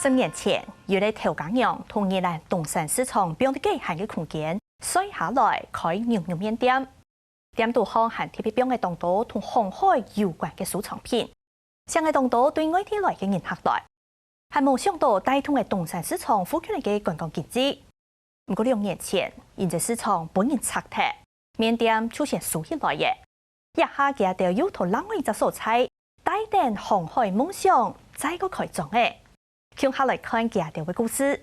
10年前，有嚟調價娘同宜蘭東山市場變得幾限嘅空間，所以下來開牛肉麵店。店度行含特別標嘅當到同航海有關嘅收藏品，上嘅當到對外地來嘅人客來，係冇想到帶動嘅東山市場附近嘅觀光經濟。不過2年前，現在市場本然拆停，麵店出現數起來嘅，一下嘅就要同另外一隻蔬菜，帶定航海夢想，再個開張嘅。向下來看嘅條嘅故事，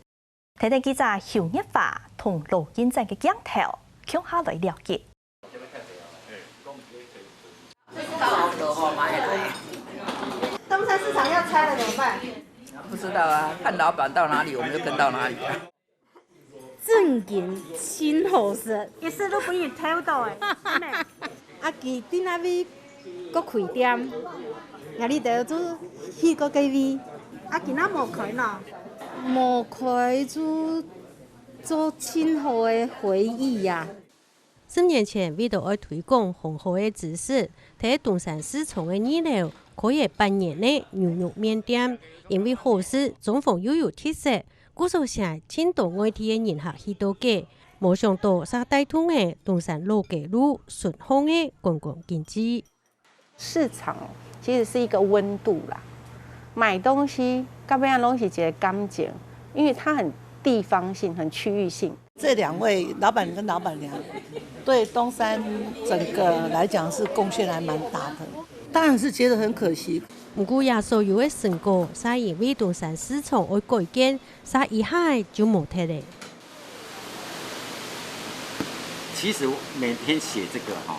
睇睇記者邱日華同盧建正嘅鏡頭，向下來了解。東山市場要拆了怎麼辦？不知道啊，看老闆到哪裡，我們就跟到哪裡啊。正經新好食，一時都不易睇到誒。啊，佢啲那邊個開店，壓力就做去個幾位，啊，今仔無開喏。冇開就做親好嘅回憶呀。10年前，為咗愛推廣紅河嘅知識，喺東山市場嘅2樓開業8年嘅牛肉麵店，因為好食，裝潢又有特色，故所成千多外地嘅人客去到嘅，冇想到沙帶通嘅東山老街路順風嘅觀光經濟。市場其實是一個溫度啦，買東西到尾攏是一個感情，因為它很地方性、很區域性。這2位老闆跟老闆娘對東山整個來講是貢獻還蠻大的，當然是覺得很可惜。不過也所有嘅成果，是因為東山市場愛改建，是一下就冇睇咧。其實每天寫這個哈，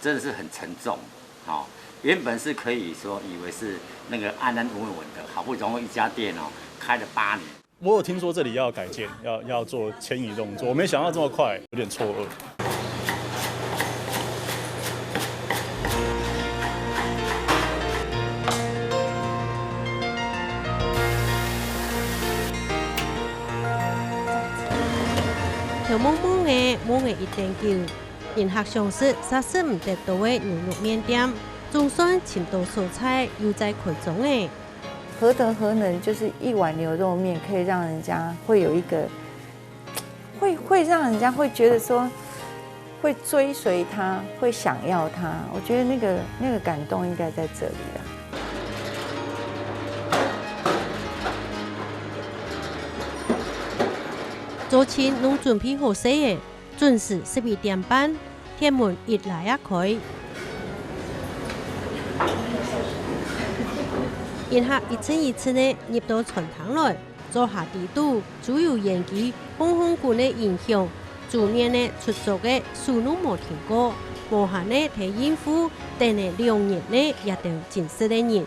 真的是很沉重，哈。原本是可以說以為是那個安安穩穩的，好不容易一家店哦開了8年。我有聽說這裡要改建，要做遷移動作，我沒想到這麼快，有點錯愕。條蒙蒙嘅一定叫人客相識，30唔得到嘅牛肉麵店，總算前到蔬菜又在開張嘅。何德何能，就是一碗牛肉麵可以讓人家會有一個，會讓人家會覺得說，會追隨他，會想要他。我覺得那個感動應該在這裡啦。早前攏準備好勢嘅，準時11點半，店門一來一開。人客一次一次呢入到傳堂來，坐下地度，主要演技風風管的影響，逐年呢出作嘅數都冇停過，無限呢睇應付，等呢2年呢也都認識的人。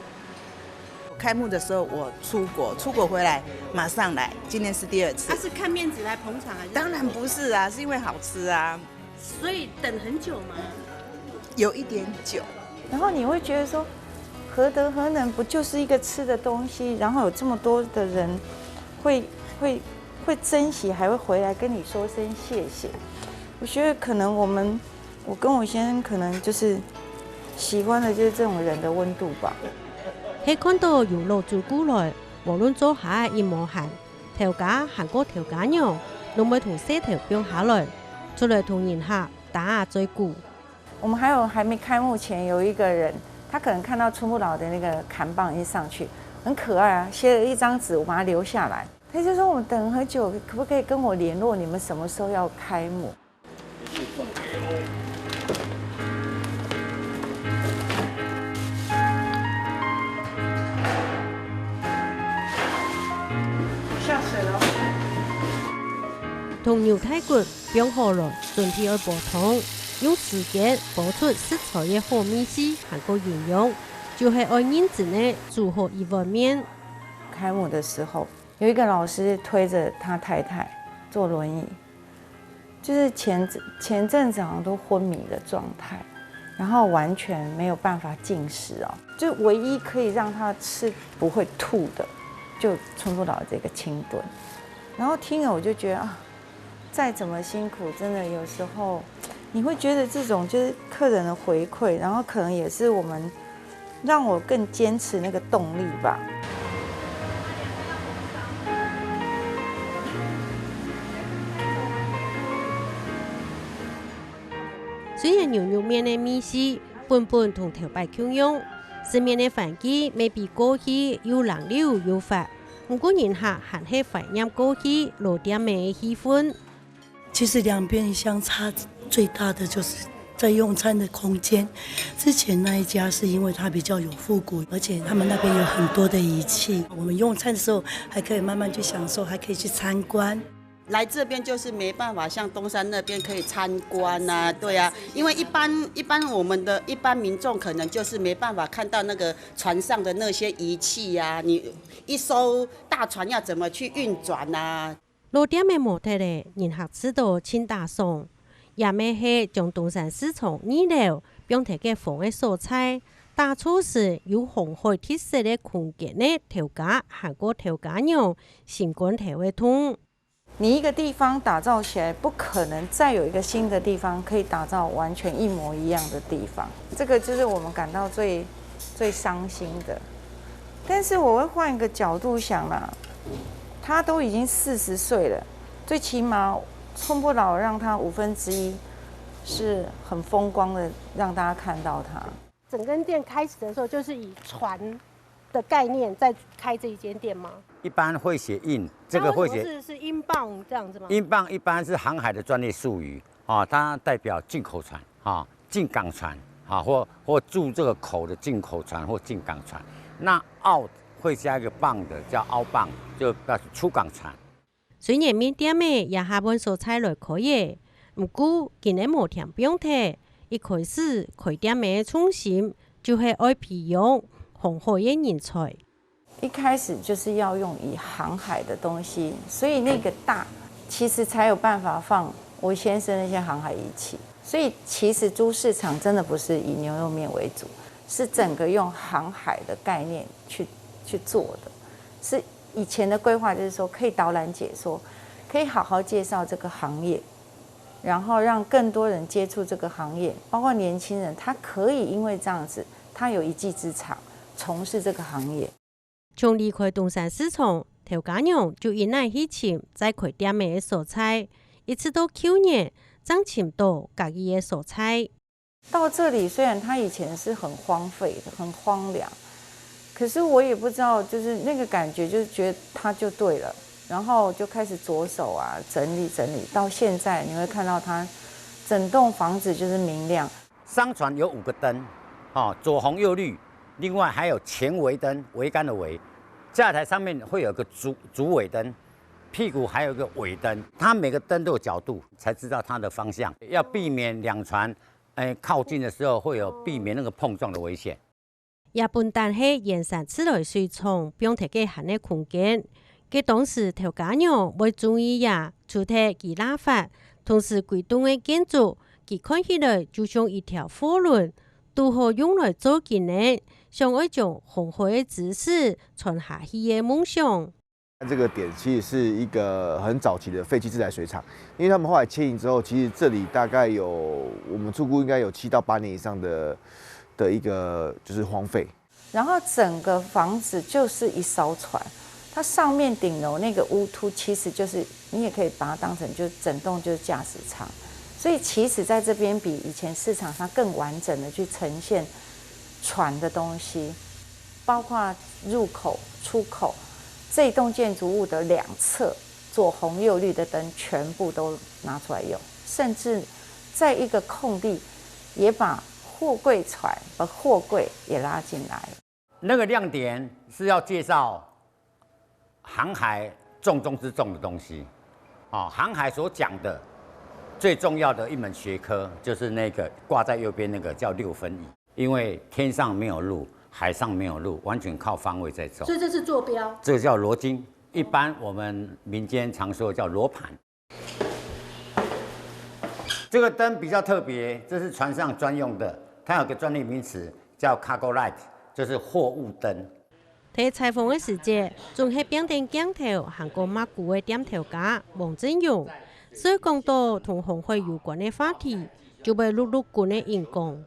開幕的時候我出國回來馬上來，今年是第2次。他是看面子來捧場還是？當然不是啊，是因為好吃啊。所以等很久嗎？有一點久。然後你會覺得說，何德何能，不就是一個吃的東西？然後有這麼多的人會珍惜，還會回來跟你說聲謝謝。我覺得可能我跟我先生可能就是喜歡的就是這種人的溫度吧。喺看到有路做過來，無論做下一模行，調價行過調價樣，都會同社頭標下來，出來同人客打下追鼓。我們還沒開幕前有一個人，他可能看到春不老的那個看棒一上去，很可愛啊，寫了一張紙，我把它留下來。他就說我們等很久，可不可以跟我聯絡？你們什麼時候要開幕？下水了。同牛太骨變好來，準備要煲湯，用時間煲出食材嘅好味絲還個營養，就係愛認真呢煮好一碗麵。開幕的時候，有一個老師推着他太太坐輪椅，就是前陣子好像都昏迷的狀態，然後完全沒有辦法進食哦，就唯一可以讓他吃不會吐的，就春不老這個清燉。然後聽了我就覺得啊，再怎麼辛苦，真的有時候你會覺得這種就是客人的回饋，然後可能也是我們讓我更堅持那個動力吧。虽然牛肉面的米线本同头摆共用，市面的环境未比过去又人流又发，不过人客还是怀念过去老店面的气氛。其实两边相差最大的就是在用餐的空间。之前那一家是因为它比较有复古，而且他们那边有很多的仪器，我们用餐的时候还可以慢慢去享受，还可以去参观。来这边就是没办法像东山那边可以参观啊，对啊，因为一般我们的一般民众可能就是没办法看到那个船上的那些仪器啊，你一艘大船要怎么去运转啊？老店的模特咧，人客吃到清大宋，也咩係將東山市場二樓並提嘅房嘅素材，打出時有紅海特色嘅空間嘅調價，韓國調價用新冠調味通。你一个地方打造起来，不可能再有一个新的地方可以打造完全一模一样的地方，这个就是我们感到最伤心的。但是我会换一个角度想啦，他都已经40岁了，最起码寸不老让他1/5是很风光的，让大家看到他。整间店开始的时候，就是以船的概念在开这一间店吗？一般会写印，这个会写是英镑这样子吗？英镑一般是航海的专业术语啊，它代表进口船啊、进港船啊，或驻这个口的进口船或进港船。那澳会加一个磅的，叫澳磅，就表示出港船。雖然面店嘅也下本素材來可以，不過今日無甜標題，一開始開店嘅初心就係愛培養紅海嘅人才。一开始就是要用以航海的东西，所以那个大其实才有办法放我先生那些航海仪器。所以其实猪市场真的不是以牛肉面为主，是整个用航海的概念去做的。是以前的规划就是说可以导览解说，可以好好介绍这个行业，然后让更多人接触这个行业，包括年轻人，他可以因为这样子，他有一技之长，从事这个行业。從離開東山市場，頭家娘就一乃去尋在開店嘅素材，一直到去年爭尋到家己嘅素材。到这里虽然它以前是很荒废的、很荒凉，可是我也不知道，就是那个感觉，就是觉得它就对了，然后就开始着手啊整理，到现在你会看到它整栋房子就是明亮。商船有5个灯，左红右绿。另外还有前尾灯，桅杆的桅，架台上面会有个主尾灯，屁股还有一个尾灯，它每个灯都有角度，才知道它的方向，要避免两船靠近的时候会有避免那个碰撞的危险。也本但係延伸出來水廠，並提嘅行嘅空間。佢當時頭家娘會注意呀，主題其拉法，同時規棟嘅建築，佢看起來就像一條貨輪，都可用來做紀念。想要將紅海的知識傳下去的夢想。这个点其实是一个很早期的废弃自来水厂，因为他们后来迁移之后，其实这里大概有我们初估应该有7到8年以上的一个就是荒废。然后整个房子就是一艘船，它上面顶楼那个屋凸，其实就是你也可以把它当成就整栋就是驾驶舱，所以其实在这边比以前市场上更完整的去呈现船的东西，包括入口、出口，这栋建筑物的2侧左红右绿的灯全部都拿出来用，甚至在一个空地也把货柜船、把货柜也拉进来。那个亮点是要介绍航海重中之重的东西，航海所讲的最重要的一门学科就是那个挂在右边那个叫6分仪。因为天上没有路，海上没有路，完全靠方位在走。所以这是坐标，这个叫螺经，一般我们民间常说叫罗盘。这个灯比较特别，这是船上专用的，它有个专业名词叫 cargo light， 就是货物灯。喺採訪嘅時節，仲係邊頂鏡頭韓國馬古嘅店頭家王振勇，所以講到同紅海有關嘅話題，就被陸陸貫嘅引講。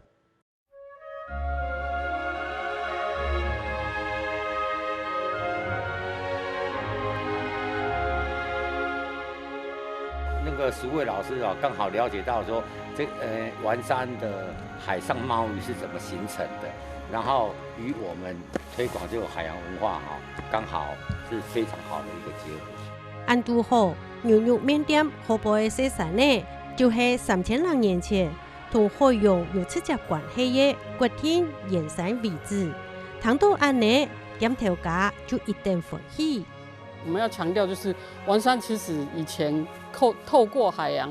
那个10位老师刚好了解到说丸山的海上贸易是怎么形成的，然后与我们推广这个海洋文化刚好是非常好的一个结合。安都好牛肉面店河北的西山呢，就是3000多年前同海洋有直接关系的国天盐山位置。谈到安呢，店头家就一定欢喜。我们要强调，就是丸山其实以前透过海洋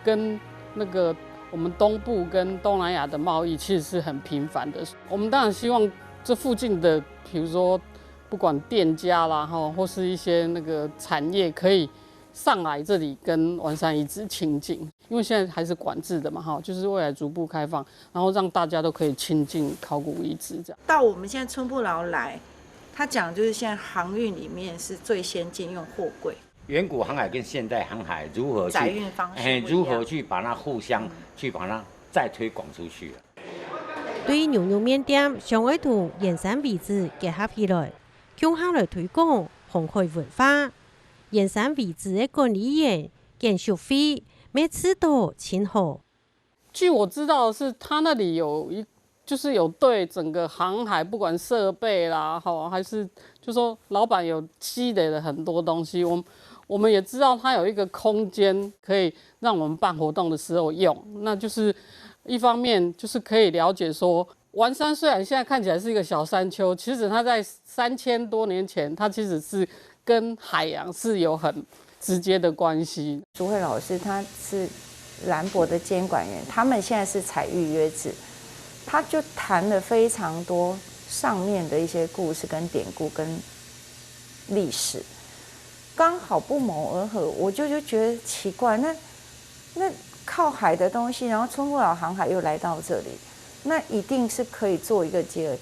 跟那个我们东部跟东南亚的贸易其实是很频繁的。我们当然希望这附近的，比如说不管店家啦或是一些那个产业可以上来这里跟丸山遗址亲近，因为现在还是管制的嘛就是未来逐步开放，然后让大家都可以亲近考古遗址这样。到我们现在春不劳来，他讲就是现在航运里面是最先进用货柜。远古航海跟现代航海如何去载运方式如何去把它互相去把它再推广出去。对牛肉面店想要同盐山位置结合起来，向下来推广航海文化。盐山位置的管理员建修费每次都亲好。据我知道的是，他那里就是有对整个航海，不管设备啦，还是就说老板有积累了很多东西。我们也知道他有一个空间可以让我们办活动的时候用，那就是一方面就是可以了解说，丸山虽然现在看起来是一个小山丘，其实它在3000多年前，它其实是跟海洋是有很直接的关系。朱慧老师他是兰博的监管员，他们现在是采预约制，他就谈了非常多上面的一些故事跟典故跟历史，刚好不谋而合。我就觉得奇怪，那靠海的东西，然后春不老航海又来到这里，那一定是可以做一个结合。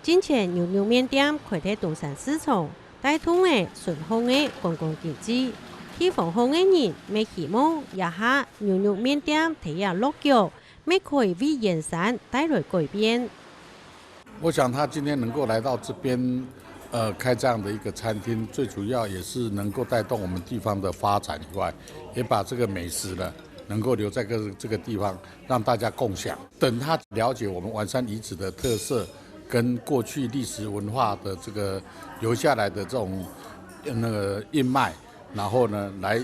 今前牛肉面店开在东山市场，带动了顺丰的观光经济。地方方的人没希望一下牛肉面店提下落脚，没可以为盐山带来改变。我想他今天能够来到这边，开这样的一个餐厅，最主要也是能够带动我们地方的发展以外，也把这个美食呢能够留在这个地方，让大家共享。等他了解我们丸山遗址的特色，跟过去历史文化的这个留下来的这种那个印脉，然后呢来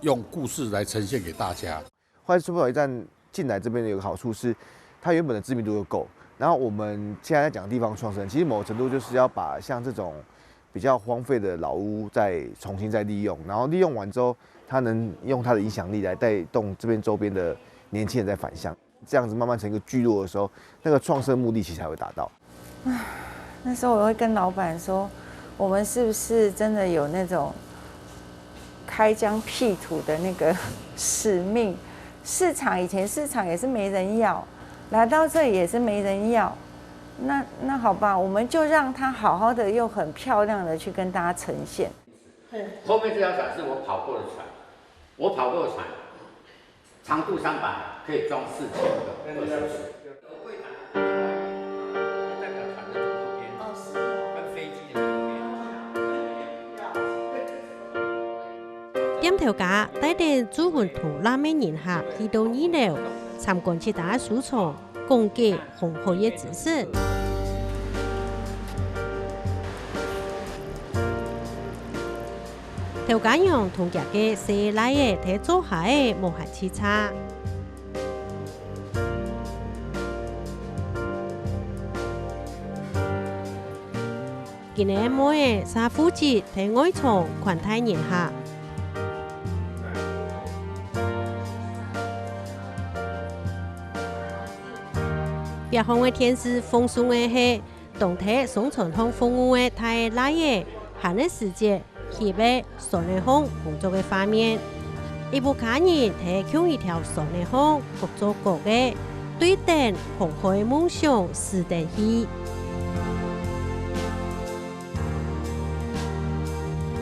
用故事来呈现给大家。后来春不老一站进来这边有个好处是，它原本的知名度就够。然后我们现在在讲地方创生，其实某个程度就是要把像这种比较荒废的老屋再重新再利用，然后利用完之后，它能用它的影响力来带动这边周边的年轻人在返乡，这样子慢慢成一个聚落的时候，那个创生目的其实才会达到。那时候我会跟老板说，我们是不是真的有那种开疆辟土的那个使命？以前市场也是没人要。来到这里也是没人要，那好吧，我们就让它好好的又很漂亮的去跟大家呈现。后面这条船是我跑过的船，我跑过的船，长度300，可以装4000个20尺。代表船的左边，跟飞机的左边。店头家带领主文图拉美人客去到2楼。参观其他收藏，讲解航海的知识。头家用同家嘅西来嘅睇做下嘅无限汽车。今年末嘅沙夫节睇外场款待人客。别方的天时风送的是动态送传统风物的太拉耶，寒的时节去买双人风工作的画面。一部家人提供一条双人风各做各的，对等航海梦想实现起。